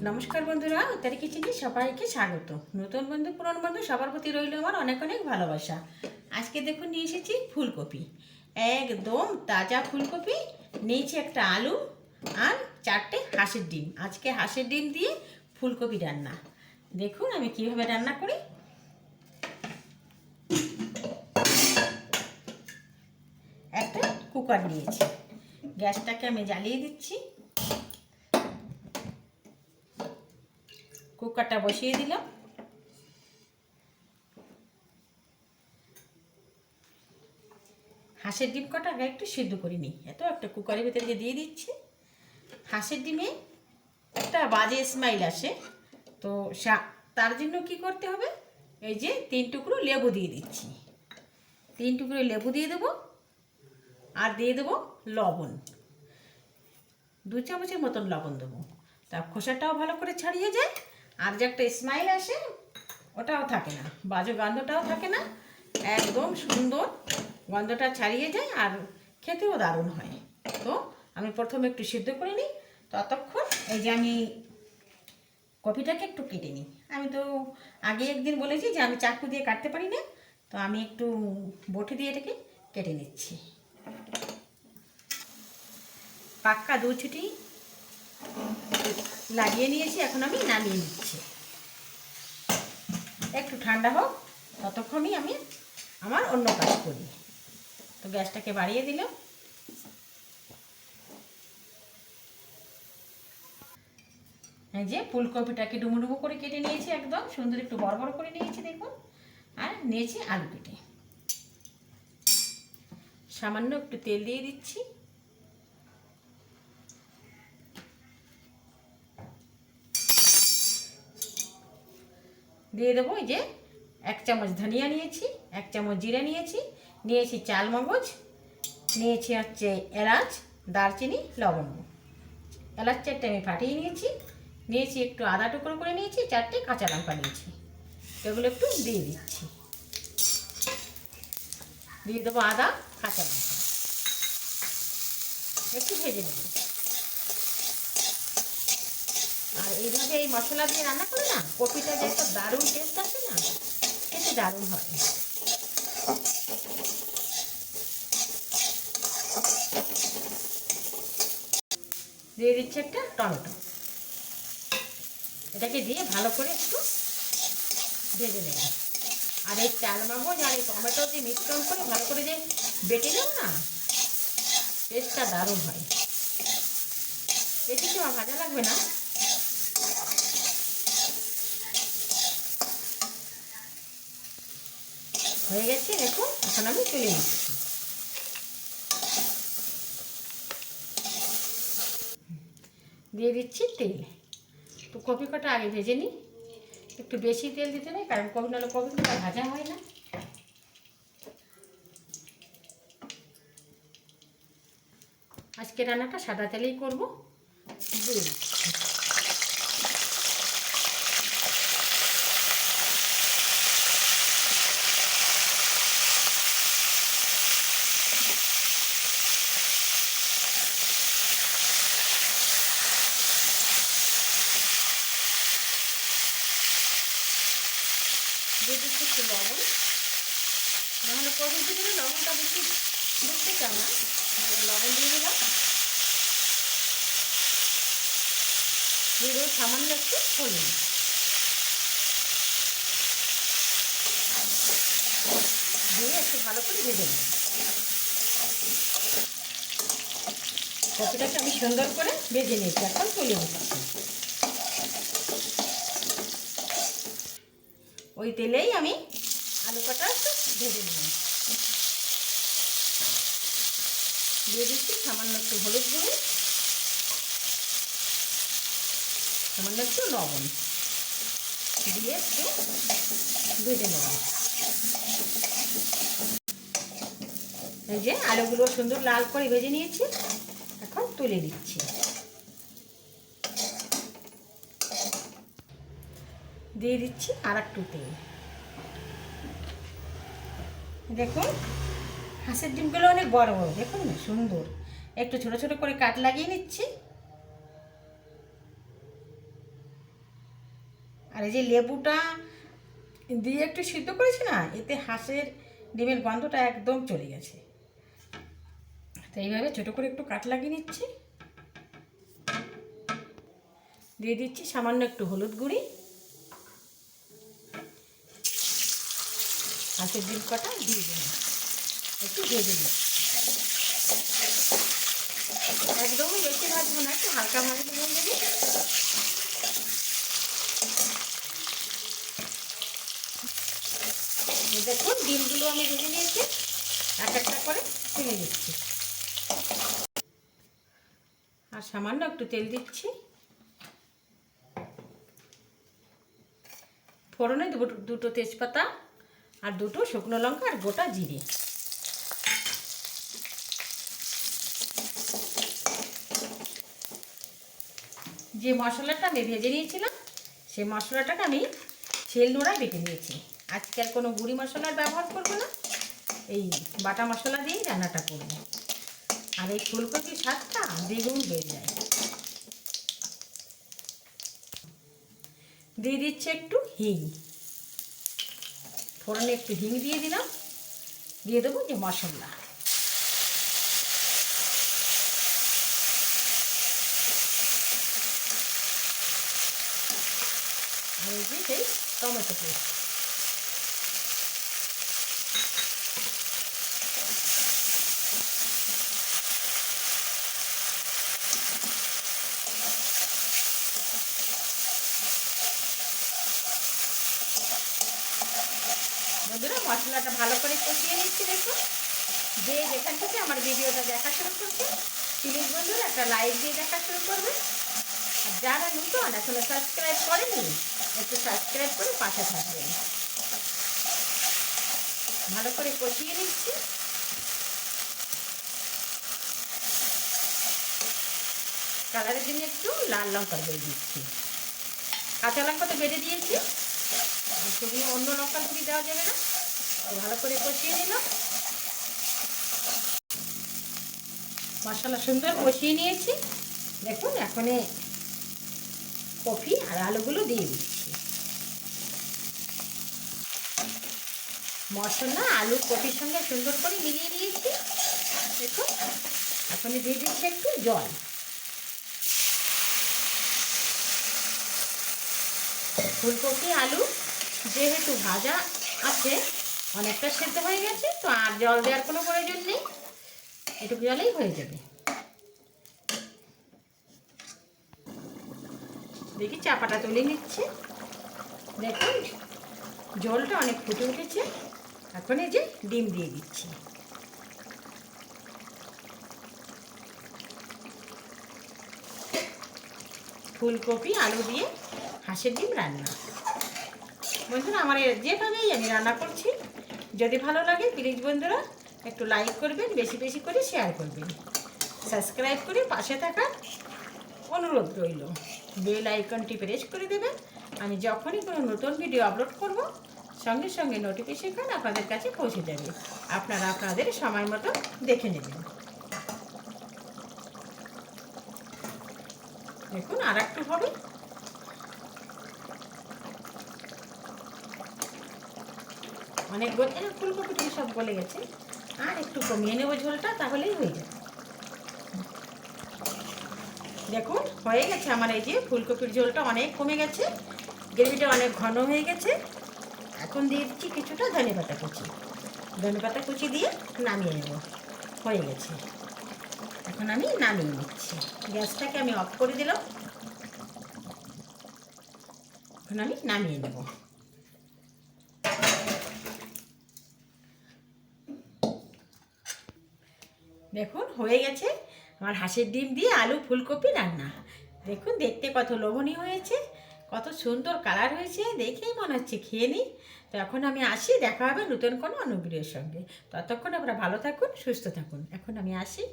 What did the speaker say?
নমস্কার বন্ধুরা, উত্তরা কিচেনে সবাইকে স্বাগত। নতুন বন্ধু পুরনো বন্ধু সবার প্রতি রইল আমার অনেক অনেক ভালোবাসা। আজকে দেখুন নিয়ে এসেছি ফুলকপি, একদম তাজা ফুলকপি। নিয়েছি একটা আলু আর 4টে হাঁসের ডিম। আজকে হাঁসের ডিম দিয়ে ফুলকপি রান্না। দেখুন আমি কিভাবে রান্না করি। একটা কুকার নিয়েছি, গ্যাসটাকে আমি জ্বালিয়ে দিচ্ছি। কুকারটা বসিয়ে দিলাম। হাঁসের ডিম কটা আগে একটু সিদ্ধ করে নিই, এত একটা কুকারের ভিতরে দিয়ে দিচ্ছি। হাঁসের ডিমে একটা বাজে স্মেল আসে, তো তার জন্য কি করতে হবে, এই যে 3 টুকরো লেবু দিয়ে দিচ্ছি। 3 টুকরো লেবু দিয়ে দেবো, আর দিয়ে দেবো লবণ, 2 চামচের মতন লবণ দেবো। তা খোসাটাও ভালো করে ছাড়িয়ে যায়, আর যে একটা স্মেল আসে ওটাও থাকে না, বাজে গন্ধটাও থাকে না, একদম সুন্দর গন্ধটা ছাড়িয়ে যায়, আর খেতেও দারুণ হয়। তো আমি প্রথমে একটু সিদ্ধ করে নিই, ততক্ষণ এই যে আমি কপিটাকে একটু কেটে নিই। আমি তো আগে একদিন বলেছি যে আমি চাকু দিয়ে কাটতে পারি না, তো আমি একটু বটি দিয়ে এটাকে কেটে নিচ্ছি। পাক্কা 2 ছুটি লাগিয়ে নিয়েছি, এখন আমি নামিয়ে নিচ্ছি। একটু ঠান্ডা হোক, ততক্ষণই আমি আমার অন্য কাজ করি। তো গ্যাসটাকে বাড়িয়ে দিলাম। এই যে ফুলকপিটাকে ডুমো ডুমো করে কেটে নিয়েছি, একদম সুন্দর একটু বড় বড় করে নিয়েছি দেখুন। আর নিয়েছি আলু কেটে, সামান্য একটু তেল দিয়ে দিচ্ছি। দিয়ে দেবো এই যে 1 চামচ ধনিয়া নিয়েছি, 1 চামচ জিরে নিয়েছি, নিয়েছি চাল মগজ, নিয়েছি হচ্ছে এলাচ, দারচিনি, লবঙ্গ। এলাচ 4টে আমি ফাটিয়ে নিয়েছি, নিয়েছি একটু আদা টুকরো করে নিয়েছি, 4টে কাঁচা লঙ্কা নিয়েছি। এগুলো একটু দিয়ে দিচ্ছি। দিয়ে দেবো আদা, কাঁচা লঙ্কা, একটু ভেজে নেব। আর এইভাবে এই মশলা দিয়ে রান্না করে না, কপিটা যে একটা দারুণ টেস্ট আছে না, খেতে দারুণ হয়। দিয়ে দিচ্ছি একটা টমেটো, এটাকে দিয়ে ভালো করে একটু ভেজে নেব। আর এই চাল মগজ আর এই টমেটো দিয়ে মিশ্রণ করে ভালো করে যে বেটে নেব না, টেস্টটা দারুণ হয়। বেশি সময় ভাজা লাগবে না। হয়ে গেছে দেখুন, এখন আমি তুলে নিচ্ছি। দিয়ে দিচ্ছি তেল। তো কপি কটা আগে ভেজে নিই, একটু বেশি তেল দিতে নেই, কারণ কপি নাহলে কপি কটা ভাজা হয় না। আজকে রান্নাটা সাদা তেলেই করবো। দিয়ে দিচ্ছি। দিয়ে দিচ্ছি একটু লবণ, নাহলে কপির ভিতরে লবণটা বেশি দেখতে চাও না, লবণ দিয়ে দিলাম। দিয়ে দেবো সামান্য একটু হলুদ, দিয়ে একটু ভালো করে ভেজে নেব। কপিটাকে আমি সুন্দর করে ভেজে নিয়েছি, এখন তুলে নিচ্ছি। ওই তেলেই আমি আলু কটা একটু ভেজে নিলাম। দিয়ে দিচ্ছি সামান্য একটু হলুদ গুঁড়ো, সামান্য একটু লবণ, দিয়ে একটু ভেজে নেব। এই যে আলুগুলো সুন্দর লাল করে ভেজে নিয়েছি, এখন তুলে দিচ্ছি। দিয়ে দিচ্ছি আর একটু তেল। দেখুন হাঁসের ডিমগুলো অনেক বড় বড়, দেখুন না সুন্দর। একটু ছোট ছোট করে কাট লাগিয়ে নিচ্ছি। আর এই যে লেবুটা দিয়ে একটু সিদ্ধ করেছি না, এতে হাঁসের ডিমের গন্ধটা একদম চলে গেছে। তো এইভাবে ছোটো করে একটু কাট লাগিয়ে নিচ্ছি। দিয়ে দিচ্ছি সামান্য একটু হলুদ গুঁড়ি, হাঁসের ডিম কটা দিয়ে দিলাম, একটু ভেজে দিই। একদমই বেশি ভাজবো না, একটু হালকা ভাজলে হয়ে যাবে। দেখুন ডিমগুলো আমি ভেজে নিয়েছি, এক একটা করে তুলে দিচ্ছি। আর সামান্য একটু তেল দিচ্ছি। ফোড়নে দেবো দুটো তেজপাতা আর দুটো শুকনো লঙ্কা আর গোটা জিরে। যে মশলাটা আমি ভেজে নিয়েছিলাম সেই মশলাটাকে আমি শিলনোড়ায় বেটে নিয়েছি। আজকে আর কোনো গুঁড়ি মশলার ব্যবহার করব না, এই বাটা মশলা দিয়েই রান্নাটা করব। আর এই ফুলকপির স্বাদটা দ্বিগুণ বেড়ে যায়। দিয়ে দিচ্ছে একটু হিং, ফোড়নে একটু হিং দিয়ে দিলাম। দিয়ে দেবো যে মশলা, আর এই যে সেই টমেটো পেস্ট। বন্ধুরা মশলাটা ভালো করে কষিয়ে নিচ্ছি। দেখুন, যে যেখান থেকে আমার ভিডিওটা দেখা শুরু করছে প্লিজ বন্ধুরা একটা লাইক দিয়ে দেখা শুরু করবে। আর যারা নতুন এখনো সাবস্ক্রাইব করেনি একটু সাবস্ক্রাইব করে পাশে থাকবেন। ভালো করে কষিয়ে নিচ্ছি। কালারের জন্য একটু লাল লঙ্কা দিয়ে দিচ্ছি। কাঁচা লঙ্কা তো বেটে দিয়েছি, সেগুলো অন্য লঙ্কা গুঁড়ি দেওয়া যাবে না। ভালো করে কষিয়ে নিলাম। মশলা সুন্দর কষিয়ে নিয়েছি। দেখুন এখন কপি আর আলুগুলো দিয়ে দিচ্ছি। মশলা আলু কপির সঙ্গে সুন্দর করে মিলিয়ে নিয়েছি। দেখুন এখন দিয়ে দিচ্ছি একটু জল। ফুলকপি আলু যেহেতু ভাজা আছে অনেকটা সেদ্ধ হয়ে গেছে, তো আর জল দেওয়ার কোনো প্রয়োজন নেই, একটু জলেই হয়ে যাবে। দেখি চাপাটা তুলে নিচ্ছে। দেখুন জলটা অনেক ফুটে উঠেছে। এখন এই যে ডিম দিয়ে দিচ্ছি। ফুলকপি আলু দিয়ে হাঁসের ডিম রান্না। বন্ধুরা আমার যেভাবেই আমি রান্না করছি, যদি ভালো লাগে প্লিজ বন্ধুরা একটু লাইক করবেন, বেশি বেশি করে শেয়ার করবেন, সাবস্ক্রাইব করে পাশে থাকার অনুরোধ রইল। বেল আইকনটি প্রেস করে দেবেন। আমি যখনই কোনো নতুন ভিডিও আপলোড করব সঙ্গে সঙ্গে নোটিফিকেশন আপনাদের কাছে পৌঁছে যাবে। আপনারা আপনাদের সময় মতো দেখে নেবেন। দেখুন আর একটু হবে। অনেক ফুলকপিটা সব গলে গেছে, আর একটু কমিয়ে নেবো ঝোলটা, তাহলেই হয়ে যাবে। দেখুন হয়ে গেছে আমার এই যে ফুলকপির ঝোলটা অনেক কমে গেছে, গ্রেভিটা অনেক ঘন হয়ে গেছে। এখন দিয়ে দিচ্ছি কিছুটা ধনেপাতা কুচি। ধনেপাতা কুচি দিয়ে নামিয়ে নেব। হয়ে গেছে, এখন আমি নামিয়ে নিচ্ছি। গ্যাসটাকে আমি অফ করে দিলাম। এখন আমি নামিয়ে নেব। দেখুন হয়ে গেছে আমার হাঁসের ডিম দিয়ে আলু ফুলকপি রান্না। দেখুন দেখতে কত লোভনীয় হয়েছে, কত সুন্দর কালার হয়েছে, দেখেই মনে হচ্ছে খেয়ে নিই। তো এখন আমি আসি, দেখা হবে নতুন কোনো অনুগ্রহের সঙ্গে। ততক্ষণ আপনারা ভালো থাকুন, সুস্থ থাকুন। এখন আমি আসি।